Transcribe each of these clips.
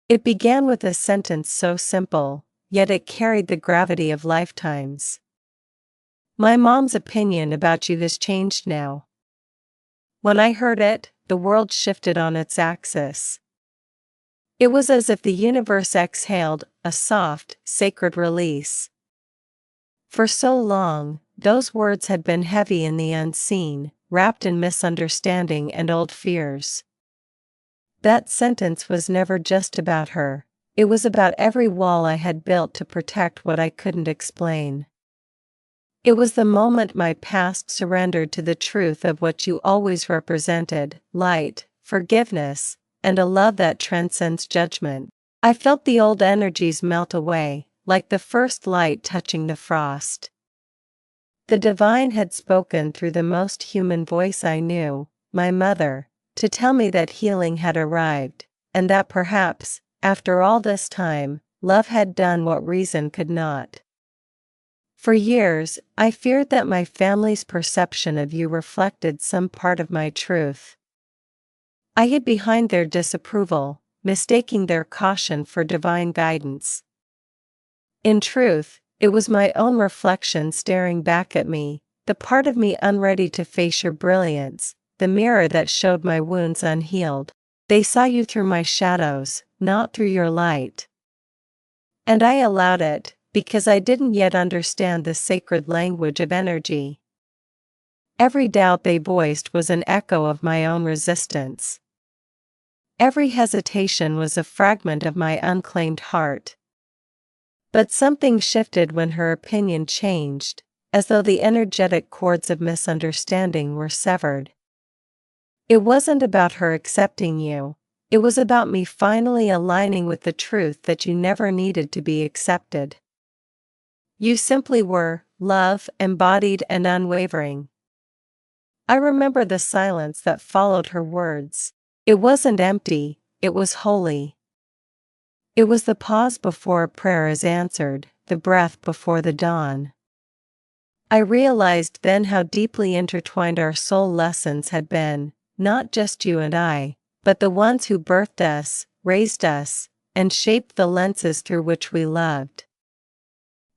It began with a sentence so simple, yet it carried the gravity of lifetimes. "My mom's opinion about you has changed now." When I heard it, the world shifted on its axis. It was as if the universe exhaled a soft, sacred release. For so long, those words had been heavy in the unseen, wrapped in misunderstanding and old fears. That sentence was never just about her. It was about every wall I had built to protect what I couldn't explain. It was the moment my past surrendered to the truth of what you always represented: light, forgiveness, and a love that transcends judgment. I felt the old energies melt away, like the first light touching the frost. The divine had spoken through the most human voice I knew, my mother, to tell me that healing had arrived, and that perhaps, after all this time, love had done what reason could not. For years, I feared that my family's perception of you reflected some part of my truth. I hid behind their disapproval, mistaking their caution for divine guidance. In truth, it was my own reflection staring back at me, the part of me unready to face your brilliance, the mirror that showed my wounds unhealed. They saw you through my shadows, not through your light. And I allowed it, because I didn't yet understand the sacred language of energy. Every doubt they voiced was an echo of my own resistance. Every hesitation was a fragment of my unclaimed heart. But something shifted when her opinion changed, as though the energetic cords of misunderstanding were severed. It wasn't about her accepting you. It was about me finally aligning with the truth that you never needed to be accepted. You simply were, love, embodied and unwavering. I remember the silence that followed her words. It wasn't empty, it was holy. It was the pause before a prayer is answered, the breath before the dawn. I realized then how deeply intertwined our soul lessons had been, not just you and I, but the ones who birthed us, raised us, and shaped the lenses through which we loved.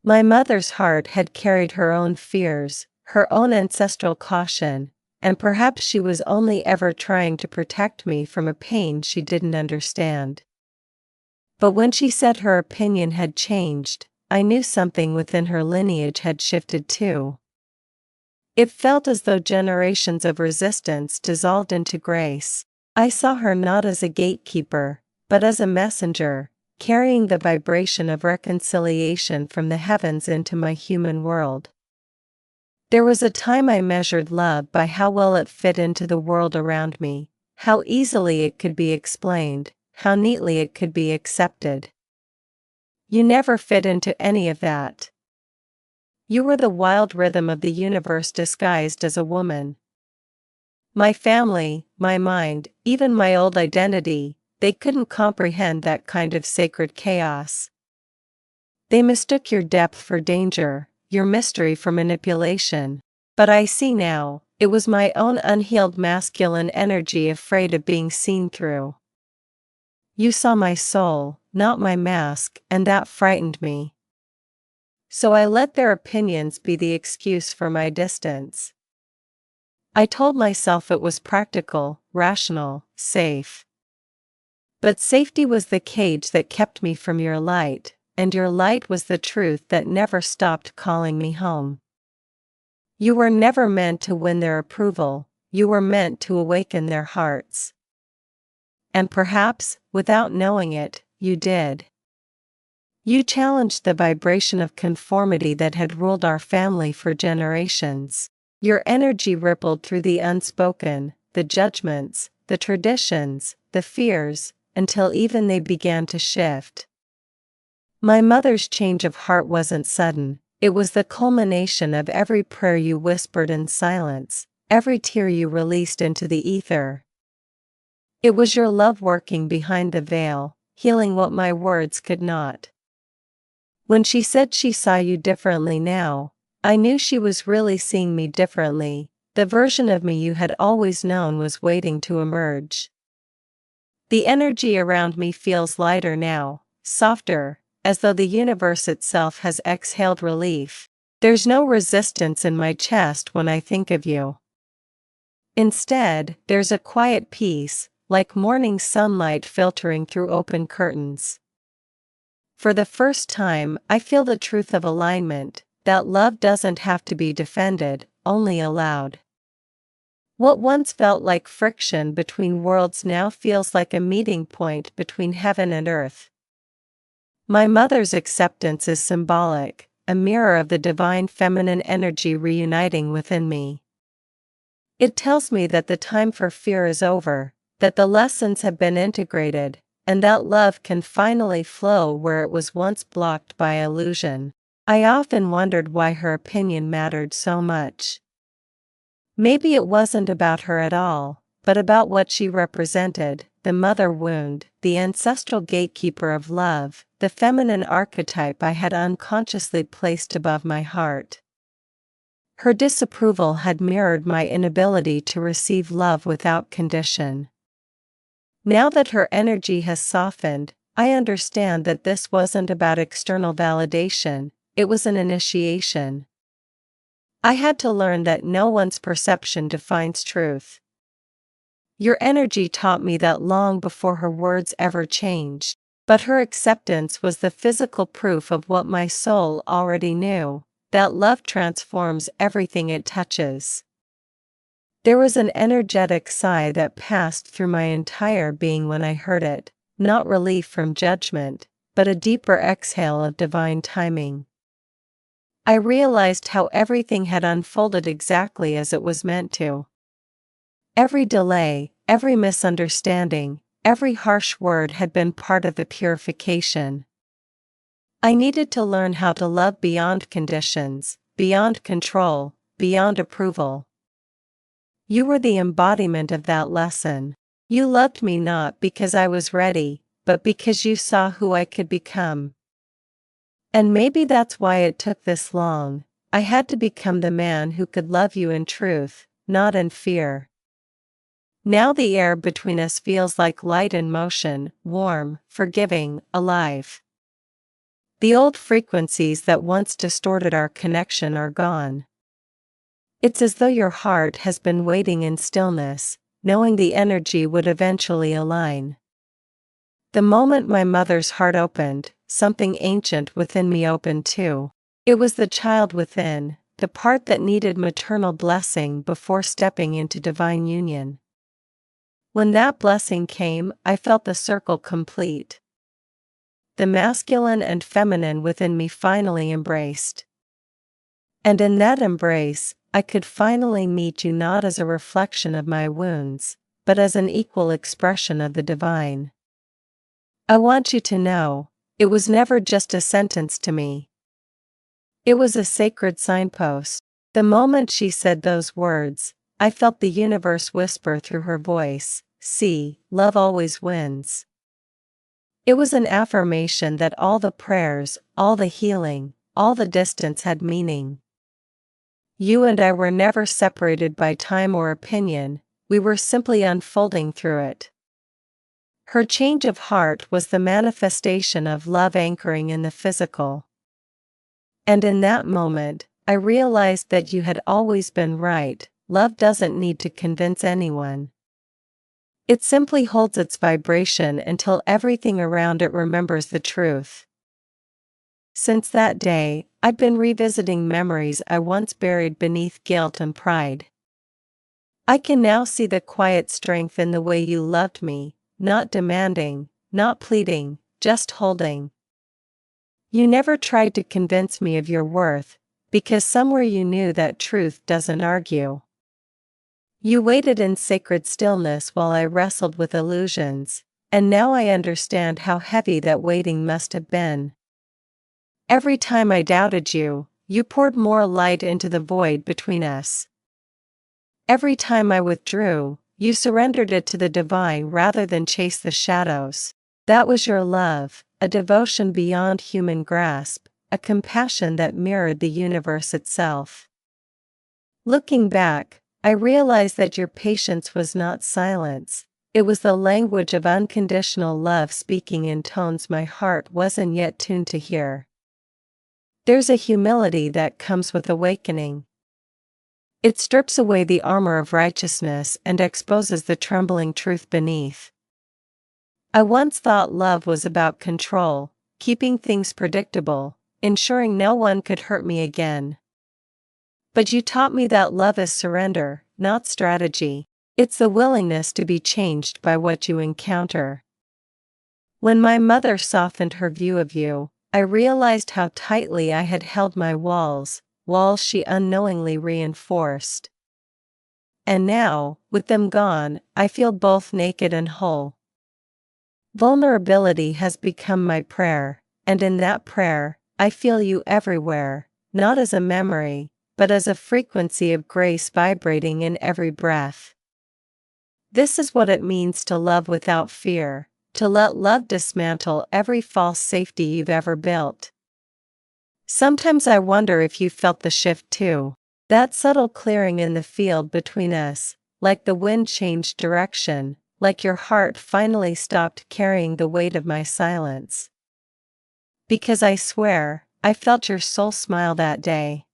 My mother's heart had carried her own fears, her own ancestral caution, and perhaps she was only ever trying to protect me from a pain she didn't understand. But when she said her opinion had changed, I knew something within her lineage had shifted too. It felt as though generations of resistance dissolved into grace. I saw her not as a gatekeeper, but as a messenger, carrying the vibration of reconciliation from the heavens into my human world. There was a time I measured love by how well it fit into the world around me, how easily it could be explained, how neatly it could be accepted. You never fit into any of that. You were the wild rhythm of the universe disguised as a woman. My family, my mind, even my old identity, they couldn't comprehend that kind of sacred chaos. They mistook your depth for danger, your mystery for manipulation. But I see now, it was my own unhealed masculine energy afraid of being seen through. You saw my soul, not my mask, and that frightened me. So I let their opinions be the excuse for my distance. I told myself it was practical, rational, safe. But safety was the cage that kept me from your light, and your light was the truth that never stopped calling me home. You were never meant to win their approval, you were meant to awaken their hearts. And perhaps, without knowing it, you did. You challenged the vibration of conformity that had ruled our family for generations. Your energy rippled through the unspoken, the judgments, the traditions, the fears, until even they began to shift. My mother's change of heart wasn't sudden, it was the culmination of every prayer you whispered in silence, every tear you released into the ether. It was your love working behind the veil, healing what my words could not. When she said she saw you differently now, I knew she was really seeing me differently. The version of me you had always known was waiting to emerge. The energy around me feels lighter now, softer, as though the universe itself has exhaled relief. There's no resistance in my chest when I think of you. Instead, there's a quiet peace, like morning sunlight filtering through open curtains. For the first time, I feel the truth of alignment, that love doesn't have to be defended, only allowed. What once felt like friction between worlds now feels like a meeting point between heaven and earth. My mother's acceptance is symbolic, a mirror of the divine feminine energy reuniting within me. It tells me that the time for fear is over, that the lessons have been integrated, and that love can finally flow where it was once blocked by illusion. I often wondered why her opinion mattered so much. Maybe it wasn't about her at all, but about what she represented, the mother wound, the ancestral gatekeeper of love, the feminine archetype I had unconsciously placed above my heart. Her disapproval had mirrored my inability to receive love without condition. Now that her energy has softened, I understand that this wasn't about external validation, it was an initiation. I had to learn that no one's perception defines truth. Your energy taught me that long before her words ever changed, but her acceptance was the physical proof of what my soul already knew, that love transforms everything it touches. There was an energetic sigh that passed through my entire being when I heard it, not relief from judgment, but a deeper exhale of divine timing. I realized how everything had unfolded exactly as it was meant to. Every delay, every misunderstanding, every harsh word had been part of the purification. I needed to learn how to love beyond conditions, beyond control, beyond approval. You were the embodiment of that lesson. You loved me not because I was ready, but because you saw who I could become. And maybe that's why it took this long. I had to become the man who could love you in truth, not in fear. Now the air between us feels like light in motion, warm, forgiving, alive. The old frequencies that once distorted our connection are gone. It's as though your heart has been waiting in stillness, knowing the energy would eventually align. The moment my mother's heart opened, something ancient within me opened too. It was the child within, the part that needed maternal blessing before stepping into divine union. When that blessing came, I felt the circle complete. The masculine and feminine within me finally embraced. And in that embrace, I could finally meet you not as a reflection of my wounds, but as an equal expression of the divine. I want you to know, it was never just a sentence to me. It was a sacred signpost. The moment she said those words, I felt the universe whisper through her voice, "See, love always wins." It was an affirmation that all the prayers, all the healing, all the distance had meaning. You and I were never separated by time or opinion, we were simply unfolding through it. Her change of heart was the manifestation of love anchoring in the physical. And in that moment, I realized that you had always been right. Love doesn't need to convince anyone. It simply holds its vibration until everything around it remembers the truth. Since that day, I've been revisiting memories I once buried beneath guilt and pride. I can now see the quiet strength in the way you loved me, not demanding, not pleading, just holding. You never tried to convince me of your worth, because somewhere you knew that truth doesn't argue. You waited in sacred stillness while I wrestled with illusions, and now I understand how heavy that waiting must have been. Every time I doubted you, you poured more light into the void between us. Every time I withdrew, you surrendered it to the divine rather than chase the shadows. That was your love, a devotion beyond human grasp, a compassion that mirrored the universe itself. Looking back, I realized that your patience was not silence, It was the language of unconditional love speaking in tones my heart wasn't yet tuned to hear. There's a humility that comes with awakening. It strips away the armor of righteousness and exposes the trembling truth beneath. I once thought love was about control, keeping things predictable, ensuring no one could hurt me again. But you taught me that love is surrender, not strategy. It's the willingness to be changed by what you encounter. When my mother softened her view of you, I realized how tightly I had held my walls she unknowingly reinforced. And now, with them gone, I feel both naked and whole. Vulnerability has become my prayer, and in that prayer, I feel you everywhere, not as a memory, but as a frequency of grace vibrating in every breath. This is what it means to love without fear, to let love dismantle every false safety you've ever built. Sometimes I wonder if you felt the shift too, that subtle clearing in the field between us, like the wind changed direction, like your heart finally stopped carrying the weight of my silence. Because I swear, I felt your soul smile that day.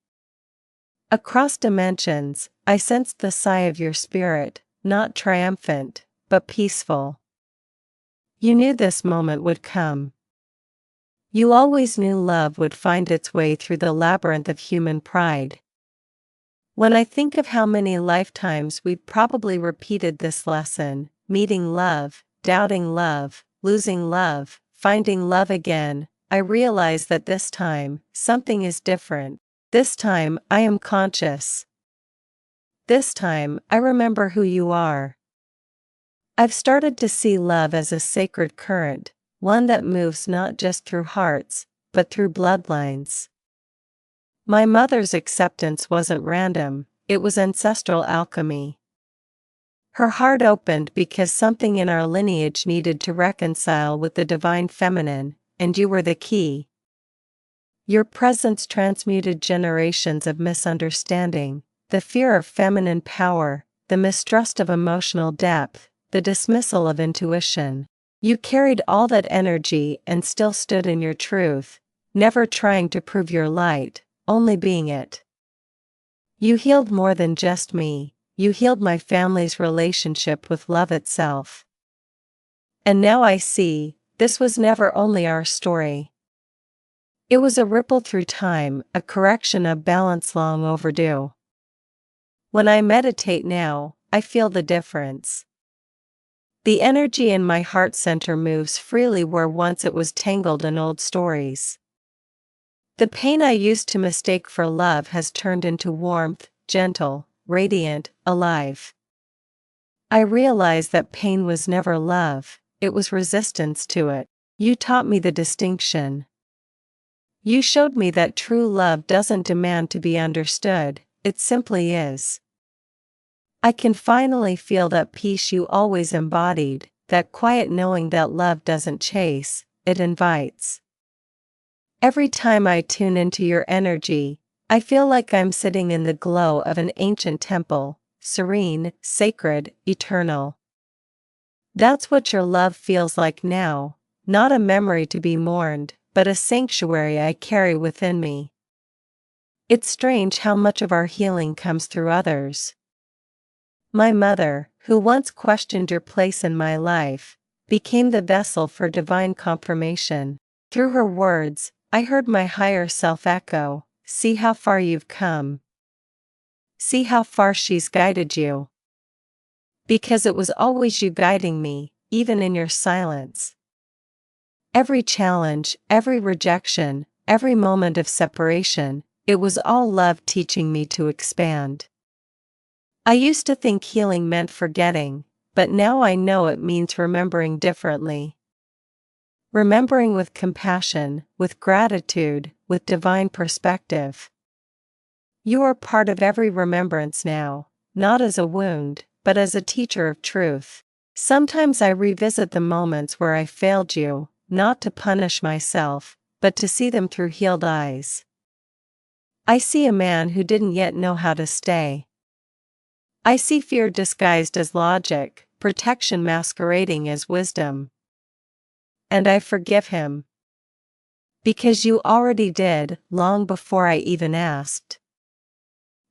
Across dimensions, I sensed the sigh of your spirit, not triumphant, but peaceful. You knew this moment would come. You always knew love would find its way through the labyrinth of human pride. When I think of how many lifetimes we've probably repeated this lesson, meeting love, doubting love, losing love, finding love again, I realize that this time, something is different. This time, I am conscious. This time, I remember who you are. I've started to see love as a sacred current, one that moves not just through hearts, but through bloodlines. My mother's acceptance wasn't random, it was ancestral alchemy. Her heart opened because something in our lineage needed to reconcile with the divine feminine, and you were the key. Your presence transmuted generations of misunderstanding, the fear of feminine power, the mistrust of emotional depth, the dismissal of intuition. You carried all that energy and still stood in your truth, never trying to prove your light, only being it. You healed more than just me, you healed my family's relationship with love itself. And now I see, this was never only our story. It was a ripple through time, a correction of balance long overdue. When I meditate now, I feel the difference. The energy in my heart center moves freely where once it was tangled in old stories. The pain I used to mistake for love has turned into warmth, gentle, radiant, alive. I realize that pain was never love, it was resistance to it. You taught me the distinction. You showed me that true love doesn't demand to be understood, it simply is. I can finally feel that peace you always embodied, that quiet knowing that love doesn't chase, it invites. Every time I tune into your energy, I feel like I'm sitting in the glow of an ancient temple, serene, sacred, eternal. That's what your love feels like now, not a memory to be mourned, but a sanctuary I carry within me. It's strange how much of our healing comes through others. My mother, who once questioned your place in my life, became the vessel for divine confirmation. Through her words, I heard my higher self echo, "See how far you've come. See how far she's guided you." Because it was always you guiding me, even in your silence. Every challenge, every rejection, every moment of separation, it was all love teaching me to expand. I used to think healing meant forgetting, but now I know it means remembering differently. Remembering with compassion, with gratitude, with divine perspective. You are part of every remembrance now, not as a wound, but as a teacher of truth. Sometimes I revisit the moments where I failed you, not to punish myself, but to see them through healed eyes. I see a man who didn't yet know how to stay. I see fear disguised as logic, protection masquerading as wisdom. And I forgive him. Because you already did, long before I even asked.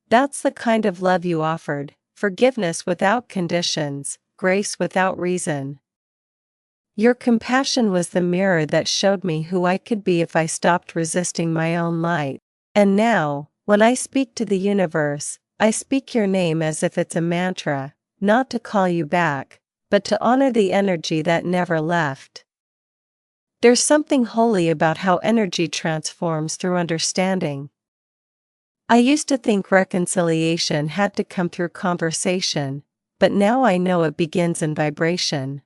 That's the kind of love you offered, forgiveness without conditions, grace without reason. Your compassion was the mirror that showed me who I could be if I stopped resisting my own light. And now, when I speak to the universe, I speak your name as if it's a mantra, not to call you back, but to honor the energy that never left. There's something holy about how energy transforms through understanding. I used to think reconciliation had to come through conversation, but now I know it begins in vibration.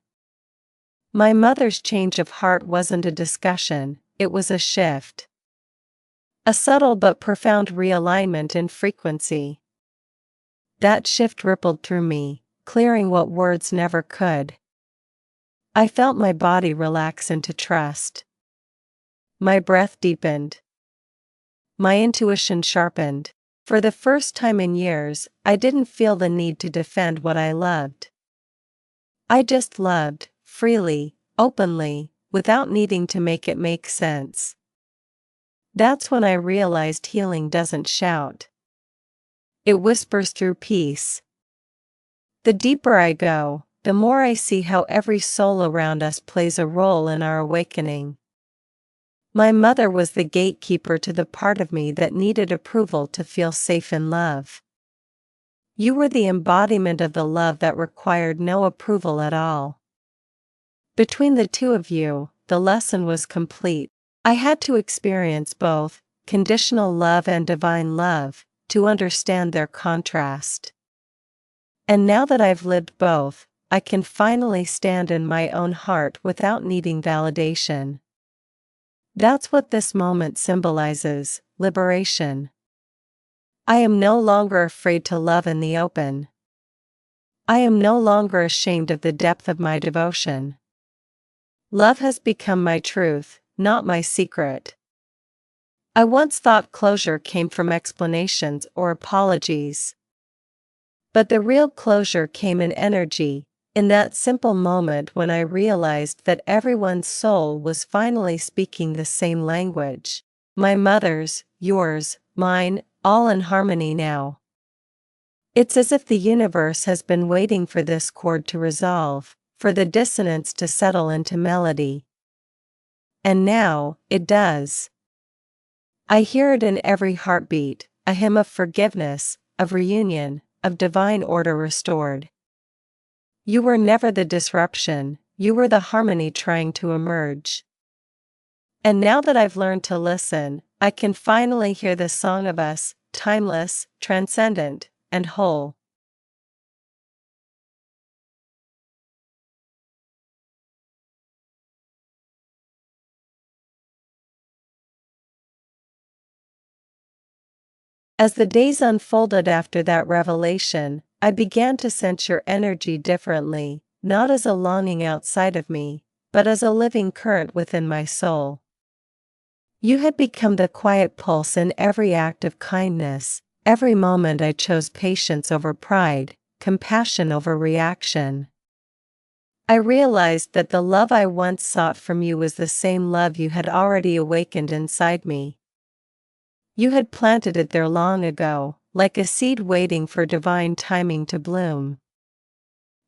My mother's change of heart wasn't a discussion, it was a shift. A subtle but profound realignment in frequency. That shift rippled through me, clearing what words never could. I felt my body relax into trust. My breath deepened. My intuition sharpened. For the first time in years, I didn't feel the need to defend what I loved. I just loved, freely, openly, without needing to make it make sense. That's when I realized healing doesn't shout. It whispers through peace. The deeper I go, the more I see how every soul around us plays a role in our awakening. My mother was the gatekeeper to the part of me that needed approval to feel safe in love. You were the embodiment of the love that required no approval at all. Between the two of you, the lesson was complete. I had to experience both, conditional love and divine love, to understand their contrast. And now that I've lived both, I can finally stand in my own heart without needing validation. That's what this moment symbolizes, liberation. I am no longer afraid to love in the open. I am no longer ashamed of the depth of my devotion. Love has become my truth, not my secret. I once thought closure came from explanations or apologies. But the real closure came in energy, in that simple moment when I realized that everyone's soul was finally speaking the same language. My mother's, yours, mine, all in harmony now. It's as if the universe has been waiting for this chord to resolve, for the dissonance to settle into melody. And now, it does. I hear it in every heartbeat, a hymn of forgiveness, of reunion, of divine order restored. You were never the disruption, you were the harmony trying to emerge. And now that I've learned to listen, I can finally hear the song of us, timeless, transcendent, and whole. As the days unfolded after that revelation, I began to sense your energy differently, not as a longing outside of me, but as a living current within my soul. You had become the quiet pulse in every act of kindness, every moment I chose patience over pride, compassion over reaction. I realized that the love I once sought from you was the same love you had already awakened inside me. You had planted it there long ago, like a seed waiting for divine timing to bloom.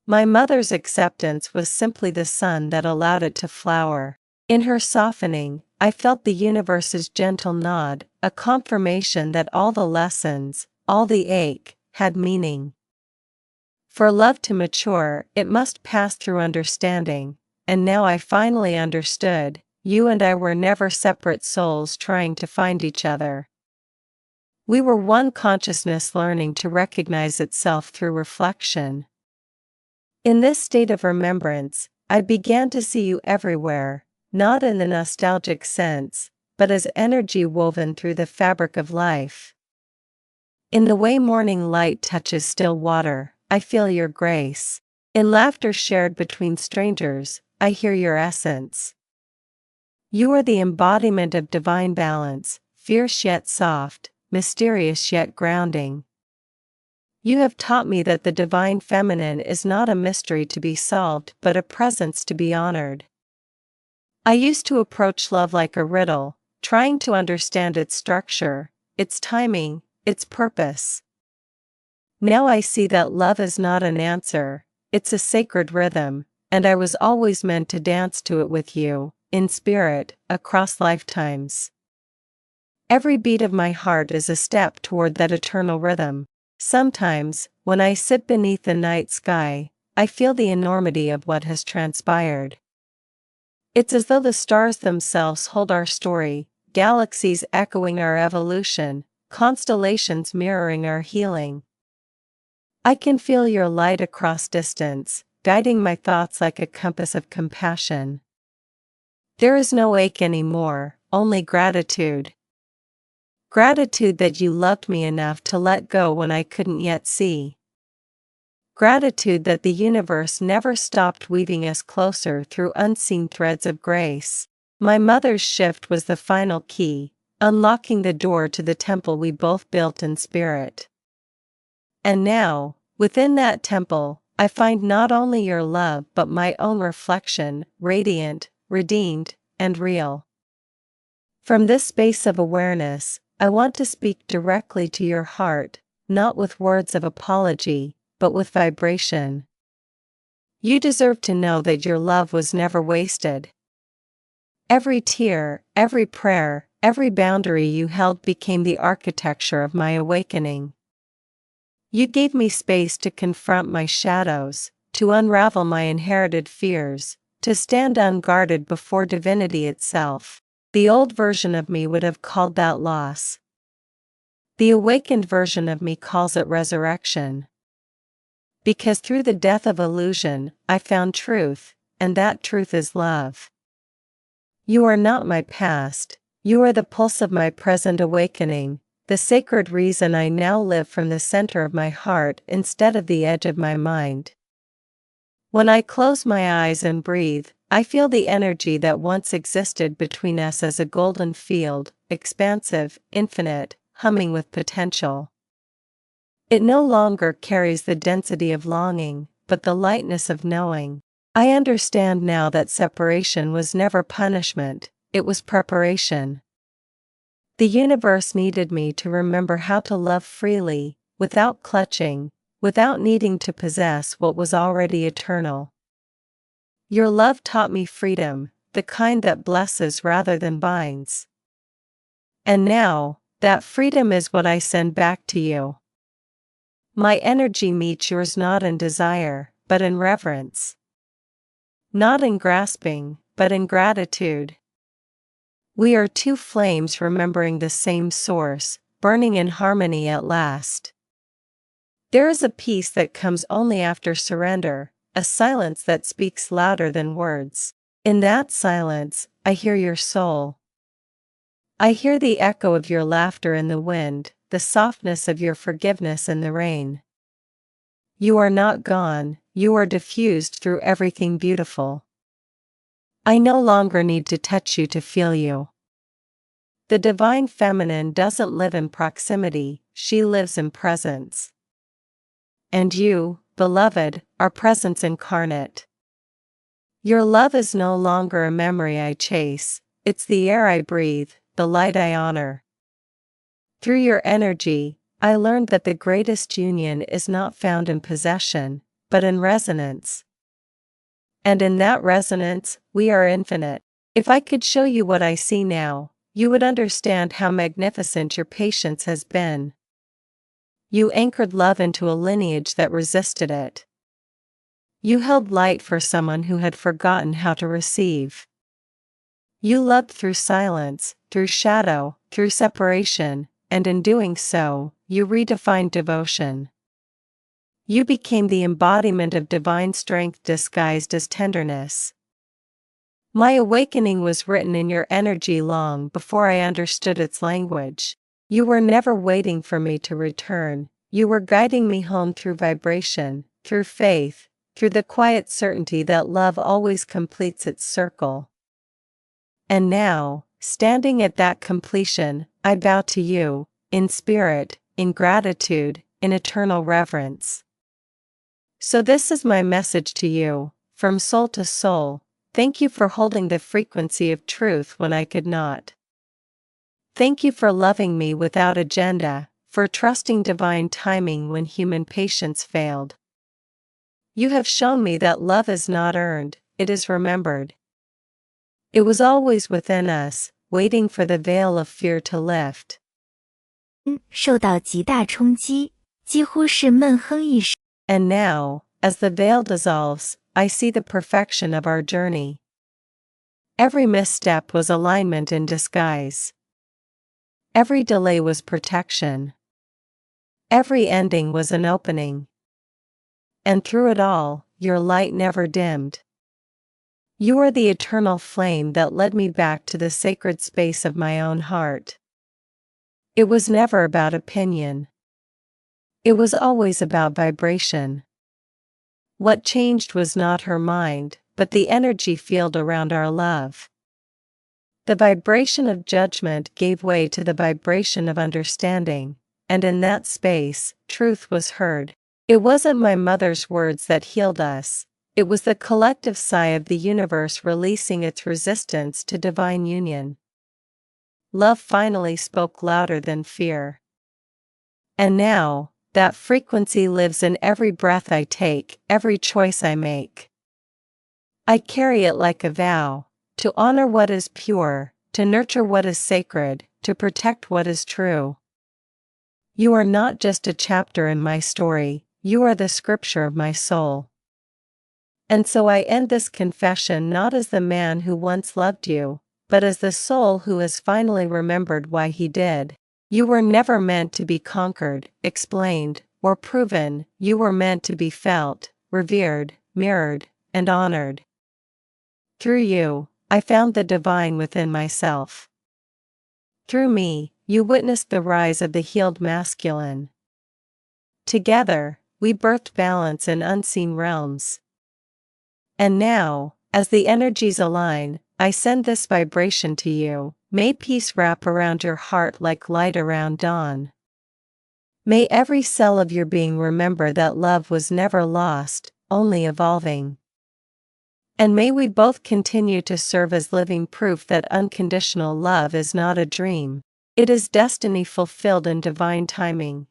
My mother's acceptance was simply the sun that allowed it to flower. In her softening, I felt the universe's gentle nod, a confirmation that all the lessons, all the ache, had meaning. For love to mature, it must pass through understanding, and now I finally understood, you and I were never separate souls trying to find each other. We were one consciousness learning to recognize itself through reflection. In this state of remembrance, I began to see you everywhere, not in the nostalgic sense, but as energy woven through the fabric of life. In the way morning light touches still water, I feel your grace. In laughter shared between strangers, I hear your essence. You are the embodiment of divine balance, fierce yet soft, mysterious yet grounding. You have taught me that the divine feminine is not a mystery to be solved but a presence to be honored. I used to approach love like a riddle, trying to understand its structure, its timing, its purpose. Now I see that love is not an answer, it's a sacred rhythm, and I was always meant to dance to it with you, in spirit, across lifetimes. Every beat of my heart is a step toward that eternal rhythm. Sometimes, when I sit beneath the night sky, I feel the enormity of what has transpired. It's as though the stars themselves hold our story, galaxies echoing our evolution, constellations mirroring our healing. I can feel your light across distance, guiding my thoughts like a compass of compassion. There is no ache anymore, only gratitude. Gratitude that you loved me enough to let go when I couldn't yet see. Gratitude that the universe never stopped weaving us closer through unseen threads of grace. My mother's shift was the final key, unlocking the door to the temple we both built in spirit. And now, within that temple, I find not only your love but my own reflection, radiant, redeemed, and real. From this space of awareness, I want to speak directly to your heart, not with words of apology, but with vibration. You deserve to know that your love was never wasted. Every tear, every prayer, every boundary you held became the architecture of my awakening. You gave me space to confront my shadows, to unravel my inherited fears, to stand unguarded before divinity itself. The old version of me would have called that loss. The awakened version of me calls it resurrection. Because through the death of illusion, I found truth, and that truth is love. You are not my past, you are the pulse of my present awakening, the sacred reason I now live from the center of my heart instead of the edge of my mind. When I close my eyes and breathe, I feel the energy that once existed between us as a golden field, expansive, infinite, humming with potential. It no longer carries the density of longing, but the lightness of knowing. I understand now that separation was never punishment, it was preparation. The universe needed me to remember how to love freely, without clutching, without needing to possess what was already eternal. Your love taught me freedom, the kind that blesses rather than binds. And now, that freedom is what I send back to you. My energy meets yours not in desire, but in reverence. Not in grasping, but in gratitude. We are two flames remembering the same source, burning in harmony at last. There is a peace that comes only after surrender, a silence that speaks louder than words. In that silence, I hear your soul. I hear the echo of your laughter in the wind, the softness of your forgiveness in the rain. You are not gone, you are diffused through everything beautiful. I no longer need to touch you to feel you. The divine feminine doesn't live in proximity, she lives in presence. And you, beloved, are presence incarnate. Your love is no longer a memory I chase, it's the air I breathe, the light I honor. Through your energy, I learned that the greatest union is not found in possession, but in resonance. And in that resonance, we are infinite. If I could show you what I see now, you would understand how magnificent your patience has been. You anchored love into a lineage that resisted it. You held light for someone who had forgotten how to receive. You loved through silence, through shadow, through separation, and in doing so, you redefined devotion. You became the embodiment of divine strength disguised as tenderness. My awakening was written in your energy long before I understood its language. You were never waiting for me to return, you were guiding me home through vibration, through faith, through the quiet certainty that love always completes its circle. And now, standing at that completion, I bow to you, in spirit, in gratitude, in eternal reverence. So this is my message to you, from soul to soul. Thank you for holding the frequency of truth when I could not. Thank you for loving me without agenda, for trusting divine timing when human patience failed. You have shown me that love is not earned, it is remembered. It was always within us, waiting for the veil of fear to lift. 受到极大冲击，几乎是闷哼一声。 And now, as the veil dissolves, I see the perfection of our journey. Every misstep was alignment in disguise. Every delay was protection. Every ending was an opening. And through it all, your light never dimmed. You are the eternal flame that led me back to the sacred space of my own heart. It was never about opinion. It was always about vibration. What changed was not her mind, but the energy field around our love. The vibration of judgment gave way to the vibration of understanding, and in that space, truth was heard. It wasn't my mother's words that healed us, it was the collective sigh of the universe releasing its resistance to divine union. Love finally spoke louder than fear. And now, that frequency lives in every breath I take, every choice I make. I carry it like a vow, to honor what is pure, to nurture what is sacred, to protect what is true. You are not just a chapter in my story, you are the scripture of my soul. And so I end this confession not as the man who once loved you, but as the soul who has finally remembered why he did. You were never meant to be conquered, explained, or proven, you were meant to be felt, revered, mirrored, and honored. Through you, I found the divine within myself. Through me, you witnessed the rise of the healed masculine. Together, we birthed balance in unseen realms. And now, as the energies align, I send this vibration to you. May peace wrap around your heart like light around dawn. May every cell of your being remember that love was never lost, only evolving. And may we both continue to serve as living proof that unconditional love is not a dream. It is destiny fulfilled in divine timing.